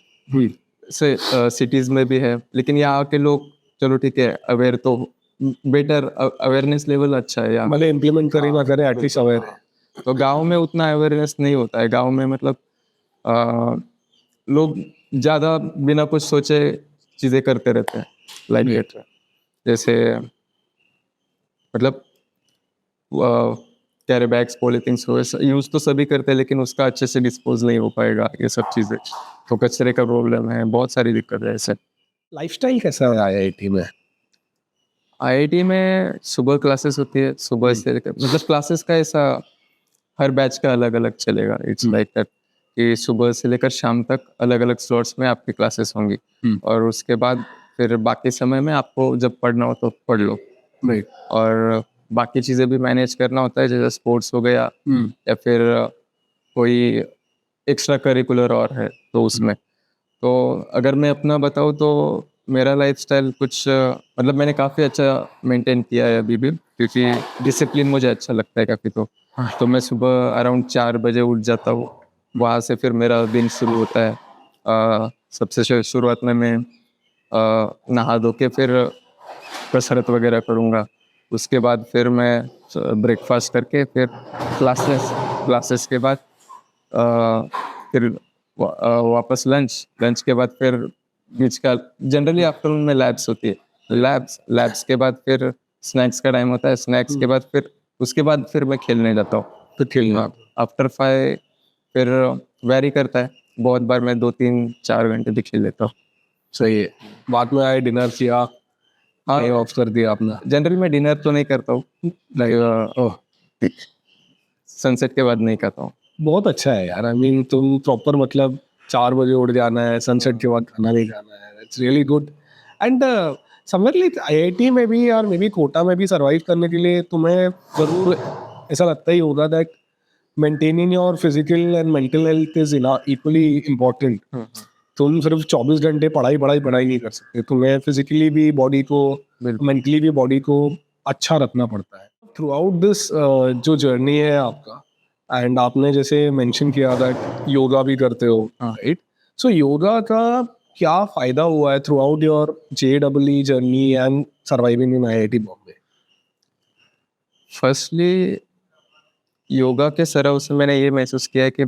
से सिटीज़ में भी है, लेकिन यहाँ के लोग चलो ठीक है अवेयर तो बेटर, अवेयरनेस लेवल अच्छा है यहाँ। भले इम्प्लीमेंट करें ना करें, एटलीस्ट अवेयर है। तो गांव में उतना अवेयरनेस नहीं होता है। गांव में मतलब लोग ज़्यादा बिना कुछ सोचे चीज़ें करते रहते हैं, लाइक इट। जैसे मतलब कैरी बैग्स, पॉलीथीन्स हो यूज़ तो सभी करते हैं, लेकिन उसका अच्छे से डिस्पोज नहीं हो पाएगा, ये सब चीज़ें। तो कचरे का प्रॉब्लम है, बहुत सारी दिक्कत है ऐसे। लाइफस्टाइल कैसा है आईआईटी में? आईआईटी में सुबह क्लासेस होती है, सुबह से लेकर मतलब क्लासेस का ऐसा हर बैच का अलग अलग चलेगा। इट्स लाइक दैट कि सुबह से लेकर शाम तक अलग अलग स्लॉट्स में आपकी क्लासेस होंगी, और उसके बाद फिर बाकी समय में आपको जब पढ़ना हो तो पढ़ लो। और बाकी चीज़ें भी मैनेज करना होता है, जैसे स्पोर्ट्स हो गया या फिर कोई एक्स्ट्रा करिकुलर और है तो उसमें। तो अगर मैं अपना बताऊँ तो मेरा लाइफस्टाइल कुछ मतलब मैंने काफ़ी अच्छा मेंटेन किया है अभी भी, क्योंकि डिसिप्लिन मुझे अच्छा लगता है काफ़ी। तो मैं सुबह अराउंड 4 बजे उठ जाता हूँ, वहाँ से फिर मेरा दिन शुरू होता है। सबसे शुरुआत में मैं नहा धो के फिर कसरत वगैरह करूँगा। उसके बाद फिर मैं ब्रेकफास्ट करके फिर क्लासेस के बाद फिर वापस लंच के बाद फिर बीच का जनरली आफ्टरनून में लैब्स होती है। लैब्स के बाद फिर स्नैक्स का टाइम होता है। स्नैक्स के बाद फिर उसके बाद फिर मैं खेलने जाता हूँ। तो खेलना आफ्टर 5 फिर वेरी करता है, बहुत बार मैं 2-3-4 घंटे भी खेल लेता हूँ। सही है। बाद में आए, डिनर किया, हाँ ऑफ कर दिया आपने? जनरली मैं डिनर तो नहीं करता हूँ, सनसेट के बाद नहीं करता हूँ। बहुत अच्छा है यार। आई मीन तुम प्रॉपर मतलब 4 बजे उठ जाना है, सनसेट के बाद खाना नहीं खाना है। It's really good. And somewhere like IIT में भी और मे बी कोटा में भी सर्वाइव करने के लिए तुम्हें जरूर ऐसा लगता ही होगा that maintaining your physical and mental health is equally important. तुम सिर्फ 24 घंटे पढ़ाई पढ़ाई पढ़ाई नहीं कर सकते, तुम्हें फिजिकली भी बॉडी को, मेंटली भी बॉडी को अच्छा रखना पड़ता है। थ्रू आउट दिस जो जर्नी है आपका, एंड आपने जैसे मेंशन किया दैट योगा भी करते हो, राइट? सो योगा का क्या फायदा हुआ है through out your JEE journey and surviving in IIT Bombay? Firstly yoga के सराव से मैंने ये महसूस किया है कि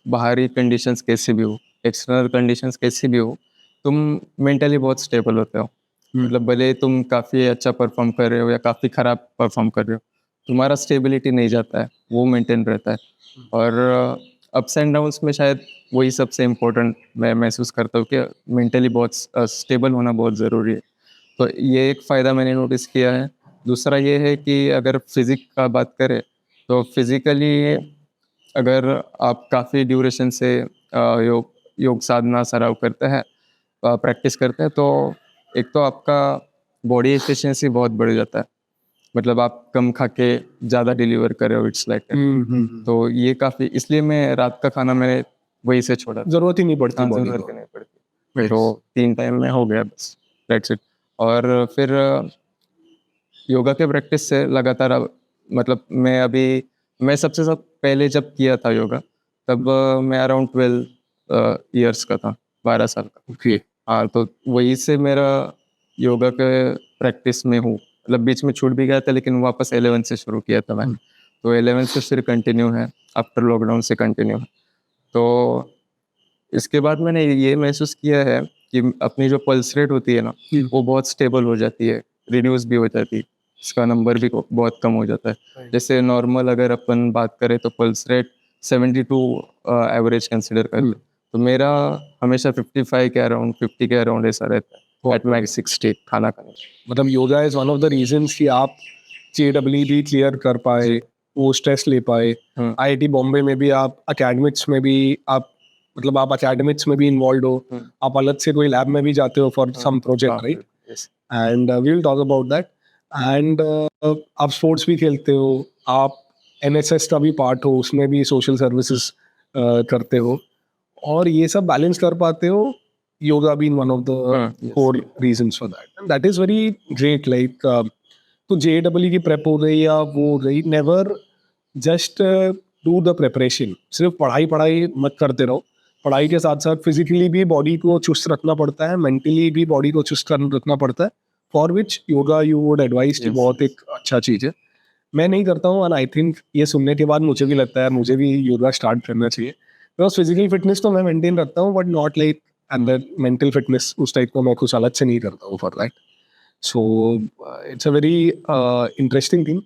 बाहरी कंडीशंस कैसी भी हो, एक्सटर्नल कंडीशंस कैसी भी हो, तुम मेंटली बहुत स्टेबल होते हो। मतलब भले तुम काफ़ी अच्छा परफॉर्म कर रहे हो या काफ़ी ख़राब परफॉर्म कर रहे हो, तुम्हारा स्टेबिलिटी नहीं जाता है, वो मेंटेन रहता है। और अप्स एंड डाउन्स में शायद वही सबसे इम्पोर्टेंट मैं महसूस करता हूँ कि मेंटली बहुत स्टेबल होना बहुत ज़रूरी है। तो ये एक फ़ायदा मैंने नोटिस किया है। दूसरा ये है कि अगर फिज़िक का बात करें तो फिज़िकली अगर आप काफ़ी ड्यूरेशन से योग साधना सराव करते हैं, प्रैक्टिस करते हैं, तो एक तो आपका बॉडी एफिशिएंसी बहुत बढ़ जाता है। मतलब आप कम खा के ज़्यादा डिलीवर कर रहे हो, इट्स लाइक तो ये काफ़ी, इसलिए मैं रात का खाना मैंने वही से छोड़ा। जरूरत ही नहीं पड़ती हाँ, बॉडी ज़रूरत को। ही नहीं पड़ती। तो 3 टाइम में हो गया बस, दैट्स इट। और फिर योगा के प्रैक्टिस से लगातार मतलब मैं सबसे सब पहले जब किया था योगा, तब मैं अराउंड 12 ईयर्स का था, 12 साल का। ओके। हाँ, तो वही से मेरा योगा के प्रैक्टिस में हूँ। मतलब बीच में छूट भी गया था, लेकिन वापस 11 से शुरू किया था मैंने। तो 11 से फिर कंटिन्यू है, आफ्टर लॉकडाउन से कंटिन्यू है। तो इसके बाद मैंने ये महसूस किया है कि अपनी जो पल्स रेट होती है ना, वो बहुत स्टेबल हो जाती है, रिड्यूस भी हो जाती है, इसका नंबर भी बहुत कम हो जाता है। जैसे नॉर्मल अगर अपन बात करें तो पल्स रेट 72 एवरेज कंसिडर करते, तो मेरा हमेशा 55 के अराउंड, 50 के अराउंड ऐसा रहता है, एट मैक्स 60 खाना खाने। मतलब yoga is one of the reasons कि आप JEE भी क्लियर कर पाए, वो स्ट्रेस ले पाए। IIT बॉम्बे में भी आप एकेडमिक्स में भी आप, मतलब आप एकेडमिक्स में भी इन्वॉल्व हो, आप अलग से कोई लैब में भी जाते हो for some project, right? And we will talk about that. And आप स्पोर्ट्स भी खेलते हो, आप NSS का भी पार्ट हो, उसमें भी सोशल सर्विसेज करते हो, और ये सब बैलेंस कर पाते हो। Yoga being one of the core reasons for that, and that is very great. Like तो JEE की प्रेप हो गई या वो हो गई, never just do the preparation, सिर्फ पढ़ाई पढ़ाई मत करते रहो। पढ़ाई के साथ साथ फिजिकली भी बॉडी को चुस्त रखना पड़ता है, मेंटली भी बॉडी को चुस्त रखना पड़ता है, for which yoga you would advise कि बहुत एक अच्छा चीज़ है। मैं नहीं करता हूँ, एंड आई थिंक ये सुनने के बाद मुझे भी लगता है मुझे भी योगा स्टार्ट करना चाहिए। बिकॉज फिजिकल फिटनेस तो मैं मेंटेन रखता हूँ, बट नॉट लाइक अंदर मेंटल फिटनेस उस टाइप को मैं कुछ अलग से नहीं करता हूँ for that. So it's a very interesting thing.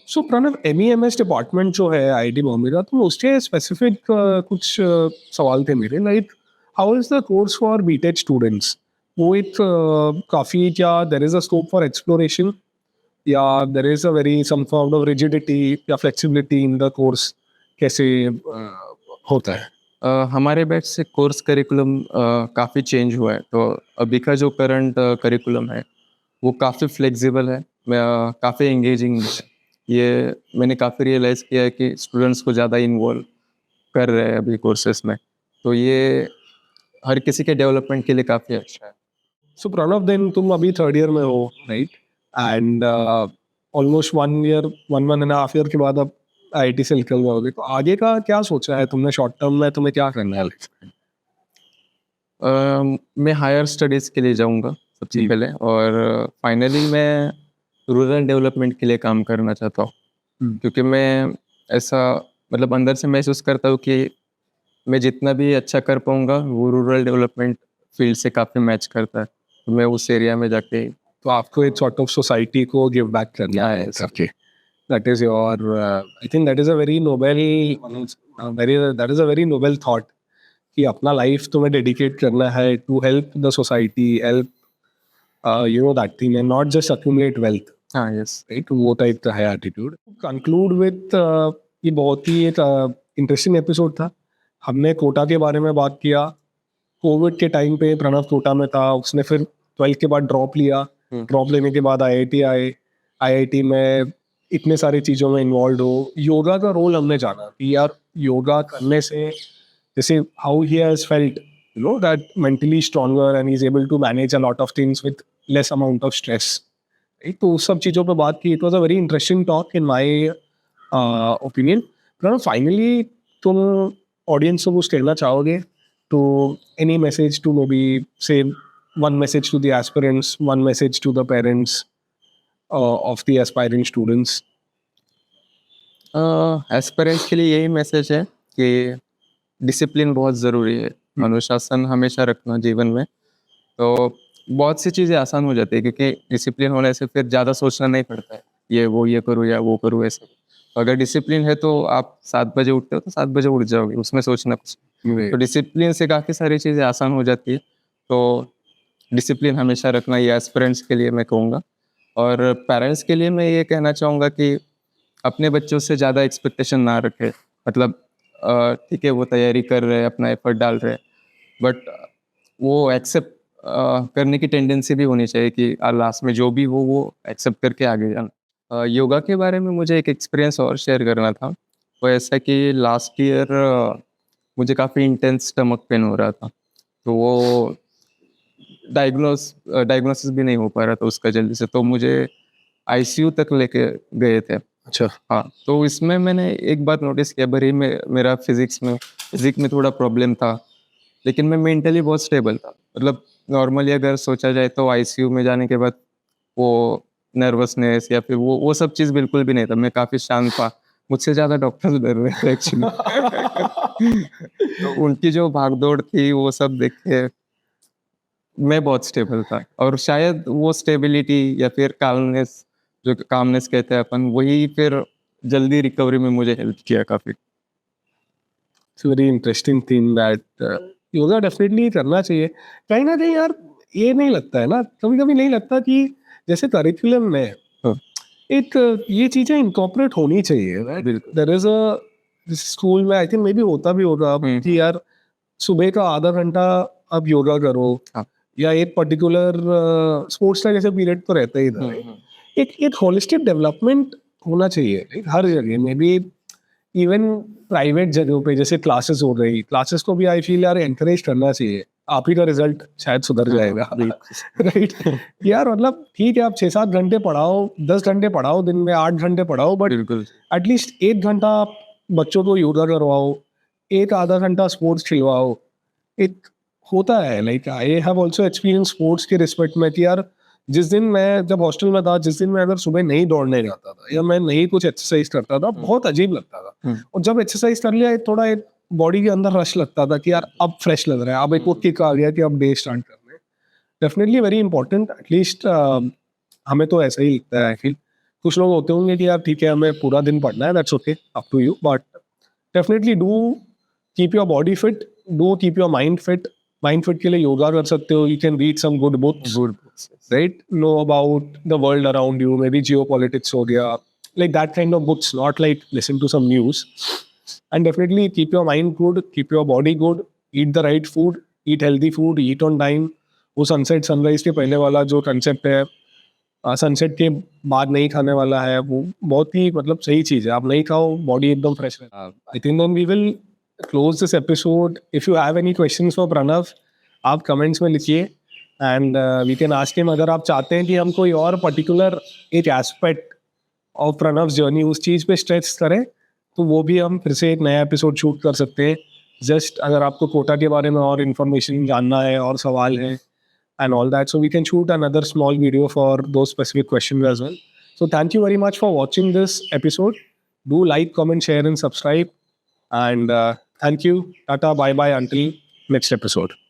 So Pranav, MEMS department जो है IIT बॉम्बे का, तो उसके स्पेसिफिक कुछ सवाल थे मेरे, like how is the course for BTech students? वो एक काफ़ी, क्या there is a scope for exploration, या there is a very some form of rigidity या फ्लेक्सिबिलिटी इन द कोर्स? कैसे होता है? हमारे बैच से कोर्स करिकुलम काफ़ी चेंज हुआ है। तो अभी का जो करंट करिकुलम है वो काफ़ी फ्लेक्सिबल है, काफ़ी एंगेजिंग है। ये मैंने काफ़ी रियलाइज़ किया है कि स्टूडेंट्स को ज़्यादा इन्वॉल्व कर रहे हैं अभी कोर्सेस में, तो ये हर किसी के डेवलपमेंट के लिए काफ़ी अच्छा है। सो प्रणव, देन तुम अभी थर्ड ईयर में हो, right? And almost 1 year, 1.5 year के बाद अब IIT से निकल जाओगे, तो आगे का क्या सोचा है तुमने? शॉर्ट टर्म में तुम्हें क्या करना है? मैं हायर स्टडीज़ के लिए जाऊंगा सबसे पहले, और फाइनली मैं रूरल डेवलपमेंट के लिए काम करना चाहता हूँ। क्योंकि मैं ऐसा, मतलब अंदर से महसूस करता हूँ कि मैं जितना भी अच्छा कर पाऊंगा वो रूरल डेवलपमेंट फील्ड से काफ़ी मैच करता है, तो मैं उस एरिया में जाके, तो आपको एक सॉर्ट ऑफ सोसाइटी को गिव बैक करना है सबके। That is your, I think that is a very noble, that is a very noble thought कि अपना लाइफ तुम्हें डेडिकेट करना है to help the society, help you know that thing, and not just accumulate wealth. हाँ, yes, right, वो type का है attitude. Conclude with, ये बहुत ही एक इंटरेस्टिंग एपिसोड था। हमने कोटा के बारे में बात किया। कोविड के टाइम पे प्रणव कोटा में था, उसने फिर 12th के बाद ड्रॉप लिया, ड्रॉप लेने के बाद IIT आए, IIT में इतने सारे चीज़ों में इन्वॉल्व हो, योगा का रोल हमने जाना कि यार योगा करने से जैसे how he has felt you know that mentally stronger and he is able to manage a lot of things with less amount of stress. तो उस सब चीज़ों पे बात की। It was a very interesting talk in my opinion. Finally तुम audience को कुछ कहना चाहोगे? to any message to maybe say one message to the aspirants, one message to the parents of the aspiring students? Aspirants के लिए यही message है कि डिसिप्लिन बहुत ज़रूरी है, अनुशासन हमेशा रखना जीवन में। तो बहुत सी चीज़ें आसान हो जाती है क्योंकि डिसिप्लिन होने से फिर ज़्यादा सोचना नहीं पड़ता है, ये करूँ या वो करूँ ऐसे। तो अगर डिसिप्लिन है तो आप 7 बजे उठते हो तो 7 बजे उठ जाओगे, उसमें सोचना कुछ नहीं। तो डिसिप्लिन से काफ़ी सारी चीज़ें आसान हो जाती है। तो डिसिप्लिन हमेशा रखना, ये एस्पिरेंट्स के लिए मैं कहूँगा। और पेरेंट्स के लिए मैं ये कहना चाहूँगा कि अपने बच्चों से ज़्यादा एक्सपेक्टेशन ना रखें। मतलब ठीक है वो तैयारी कर रहे हैं, अपना एफर्ट डाल रहे हैं, बट वो एक्सेप्ट करने की टेंडेंसी भी होनी चाहिए कि लास्ट में जो भी हो वो एक्सेप्ट करके आगे जाना। योगा के बारे में मुझे एक एक्सपीरियंस और शेयर करना था। वो ऐसा कि लास्ट ईयर मुझे काफ़ी इंटेंस स्टमक पेन हो रहा था, तो वो डायग्नोसिस भी नहीं हो पा रहा था उसका जल्दी से, तो मुझे आईसीयू तक लेके गए थे। अच्छा। हाँ, तो इसमें मैंने एक बात नोटिस किया, भले ही मेरा फिजिक्स में थोड़ा प्रॉब्लम था, लेकिन मैं मेंटली बहुत स्टेबल था। मतलब नॉर्मली अगर सोचा जाए तो आईसीयू में जाने के बाद वो नर्वसनेस या फिर वो सब चीज़ बिल्कुल भी नहीं था। मैं काफ़ी शांत था, मुझसे ज़्यादा डॉक्टर्स डर रहे थे एक्चुअली। तो उनकी जो भागदौड़ थी वो सब देख के मैं बहुत स्टेबल था, और शायद वो स्टेबिलिटी या फिर कामनेस, जो कामनेस कहते हैं अपन, वही फिर जल्दी रिकवरी में मुझे हेल्प किया काफ़ी। It's a very interesting thing that yoga definitely करना चाहिए। कहीं ना कहीं यार ये नहीं लगता है ना, कभी कभी नहीं लगता कि जैसे करिकुलम में हाँ। एक ये चीज़ें इनकॉर्पोरेट होनी चाहिए। बिल्कुल। देयर इज अ स्कूल में आई थिंक मे बी होता भी होगा अब कि यार सुबह का आधा घंटा अब योगा करो, हाँ। या एक पर्टिकुलर स्पोर्ट्स का जैसे पीरियड तो रहता ही था। एक होलिस्टिक डेवलपमेंट होना चाहिए like, हर जगह में भी, इवन प्राइवेट जगहों पे जैसे क्लासेस हो रही, क्लासेस को भी आई फील यार एनकरेज करना चाहिए। आप ही का रिजल्ट शायद सुधर जाएगा। राइट यार, मतलब ठीक है आप 6-7 घंटे पढ़ाओ, 10 घंटे पढ़ाओ, दिन में 8 घंटे पढ़ाओ, बट बिल्कुल। एटलीस्ट 1 घंटा आप बच्चों को योगा करवाओ, एक आधा घंटा स्पोर्ट्स खिलवाओ। एक होता है like I have also experience sports के रिस्पेक्ट में कि यार जिस दिन मैं जब हॉस्टल में था, जिस दिन मैं अगर सुबह नहीं दौड़ने जाता था या मैं नहीं कुछ एक्सरसाइज करता था, बहुत अजीब लगता था। और जब एक्सरसाइज कर लिया थोड़ा एक बॉडी के अंदर रश लगता था कि यार अब फ्रेश लग रहा है, अब एक वो किक आ गया कि अब डे स्टार्ट करना है। Definitely very important. एटलीस्ट हमें तो ऐसा ही लगता है आई फील। कुछ लोग होते होंगे कि यार ठीक है हमें पूरा दिन पढ़ना है, that's okay, up to you, but definitely do keep your body fit, do keep your mind fit. Mind fit के लिए योगा कर सकते हो, you can read some good books, right? Know about the world around you, maybe geopolitics हो गया, like that kind of books, not like listen to some news. And definitely keep your mind good, keep your body good, eat the right food, eat healthy food, eat on time. वो sunset sunrise के पहले वाला जो concept है, sunset के बाद नहीं खाने वाला है, वो बहुत ही मतलब सही चीज़ है। आप नहीं खाओ, बॉडी एकदम फ्रेश है। I think then we will close this episode. If you have any questions for Pranav, आप कमेंट्स में लिखिए and we can ask him. अगर आप चाहते हैं कि हम कोई और पर्टिकुलर एक एस्पेक्ट ऑफ प्रणव जर्नी उस चीज़ पे स्ट्रेच करें, तो वो भी हम फिर से एक नया एपिसोड शूट कर सकते हैं। जस्ट अगर आपको कोटा के बारे में और इन्फॉर्मेशन जानना है और सवाल है and all that, so we can shoot another small video for those specific questions as well. So thank you very much for watching this episode. Do like, comment, share and subscribe, and thank you. Tata, bye bye until next episode.